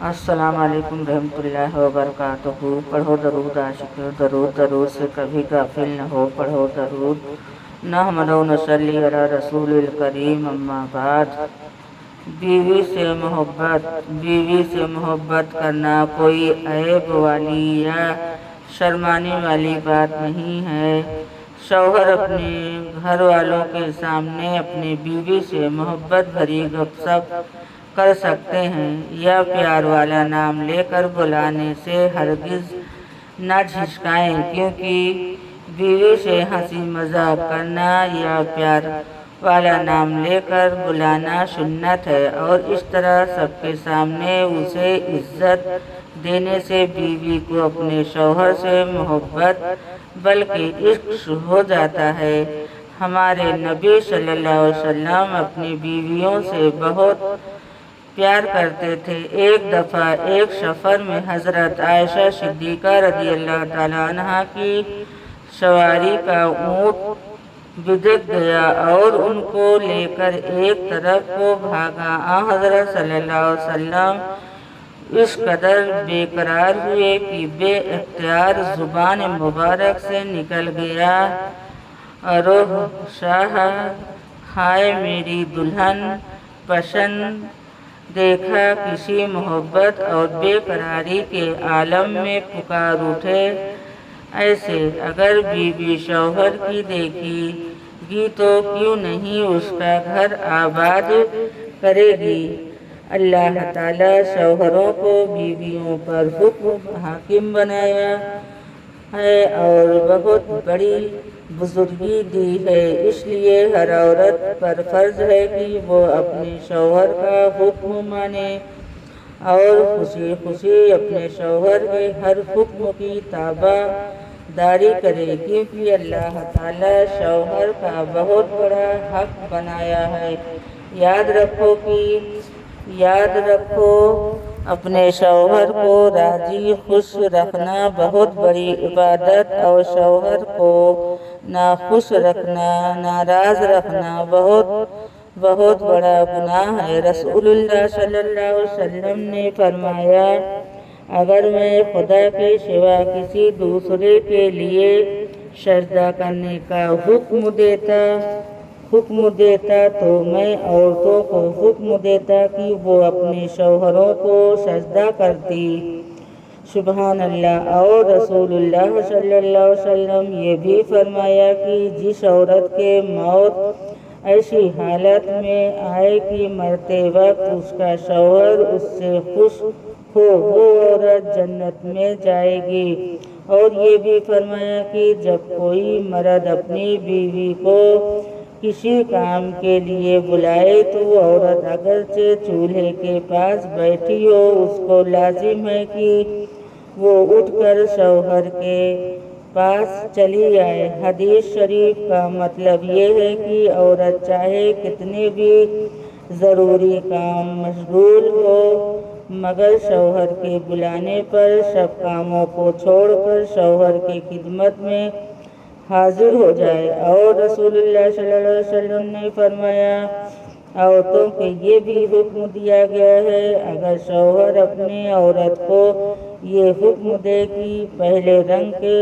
السلام علیکم رحمۃ اللہ وبرکاتہ۔ پڑھو درود عاشق درود، درود سے کبھی غافل نہ ہو، پڑھو درود نحمد و نصلی علی رسول الکریم، اما بعد۔ بیوی سے محبت کرنا کوئی عیب والی یا شرمانے والی بات نہیں ہے۔ شوہر اپنے گھر والوں کے سامنے اپنی بیوی سے محبت بھری گپ شپ کر سکتے ہیں، یا پیار والا نام لے کر بلانے سے ہرگز نہ جھجکائیں، کیونکہ بیوی سے ہنسی مذاق کرنا یا پیار والا نام لے کر بلانا سنت ہے، اور اس طرح سب کے سامنے اسے عزت دینے سے بیوی کو اپنے شوہر سے محبت بلکہ عشق ہو جاتا ہے۔ ہمارے نبی صلی اللہ علیہ وسلم اپنی بیویوں سے بہت پیار کرتے تھے۔ ایک دفعہ ایک سفر میں حضرت عائشہ صدیقہ رضی اللہ تعالیٰ عنہ کی سواری کا اونٹ بدک گیا اور ان کو لے کر ایک طرف کو بھاگا۔ حضرت صلی اللہ علیہ وسلم اس قدر بے قرار ہوئے کہ بے اختیار زبان مبارک سے نکل گیا، روح شاہ ہائے میری دلہن پسند دیکھا۔ کسی محبت اور بے قراری کے عالم میں پکار اٹھے۔ ایسے اگر بیوی شوہر کی دیکھے گی تو کیوں نہیں اس کا گھر آباد کرے گی۔ اللہ تعالیٰ شوہروں کو بیویوں پر حاکم بنایا ہے اور بہت بڑی بزرگی دی ہے، اس لیے ہر عورت پر فرض ہے کہ وہ اپنے شوہر کا حکم مانے اور خوشی خوشی اپنے شوہر کے ہر حکم کی تابع داری کرے، کیونکہ اللہ تعالیٰ شوہر کا بہت بڑا حق بنایا ہے۔ یاد رکھو اپنے شوہر کو راضی خوش رکھنا بہت بڑی عبادت، اور شوہر کو ناخوش رکھنا، ناراض رکھنا بہت بڑا گناہ ہے۔ رسول اللہ صلی اللہ علیہ وسلم نے فرمایا، اگر میں خدا کے سوا کسی دوسرے کے لیے سجدہ کرنے کا حکم دیتا تو میں عورتوں کو حکم دیتا کہ وہ اپنے شوہروں کو سجدہ کرتی۔ سبحان اللہ۔ اور رسول اللہ صلی اللہ علیہ وسلم یہ بھی فرمایا کہ جس عورت کے موت ایسی حالت میں آئے کہ مرتے وقت اس کا شوہر اس سے خوش ہو، وہ عورت جنت میں جائے گی۔ اور یہ بھی فرمایا کہ جب کوئی مرد اپنی بیوی کو کسی کام کے لیے بلائے تو وہ عورت اگرچہ چولہے کے پاس بیٹھی ہو، اس کو لازم ہے کہ وہ اٹھ کر شوہر کے پاس چلی آئے۔ حدیث شریف کا مطلب یہ ہے کہ عورت چاہے کتنے بھی ضروری کام مشغول ہو، مگر شوہر کے بلانے پر سب کاموں کو چھوڑ کر شوہر کی خدمت میں حاضر ہو جائے۔ اور رسول اللہ صلی اللہ علیہ وسلم نے فرمایا، عورتوں کو یہ بھی حکم دیا گیا ہے، اگر شوہر اپنی عورت کو یہ حکم دے کہ پہلے رنگ کے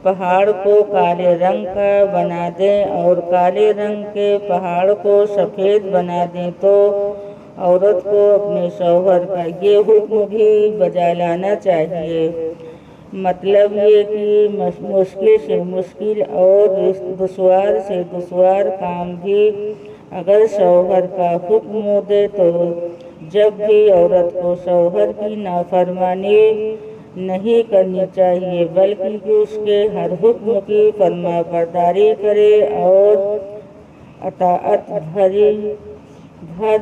پہاڑ کو کالے رنگ کا بنا دیں اور کالے رنگ کے پہاڑ کو سفید بنا دیں، تو عورت کو اپنے شوہر کا یہ حکم بھی بجا لانا چاہیے۔ مطلب یہ کہ مشکل سے مشکل اور دشوار سے دشوار کام بھی اگر شوہر کا حکم دے تو جب بھی عورت کو شوہر کی نافرمانی نہیں کرنی چاہیے، بلکہ اس کے ہر حکم کی فرما برداری کرے اور اطاعت بھر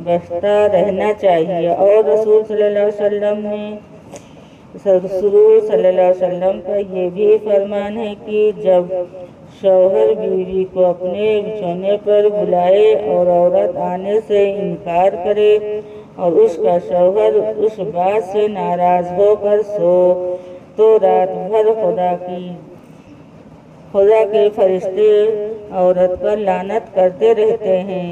بستا رہنا چاہیے۔ اور رسول صلی اللہ علیہ وسلم کا یہ بھی فرمان ہے کہ جب شوہر بیوی کو اپنے بچھونے پر بلائے اور عورت آنے سے انکار کرے اور اس کا شوہر اس بات سے ناراض ہو کر سو، تو رات بھر خدا کے فرشتے عورت پر لعنت کرتے رہتے ہیں۔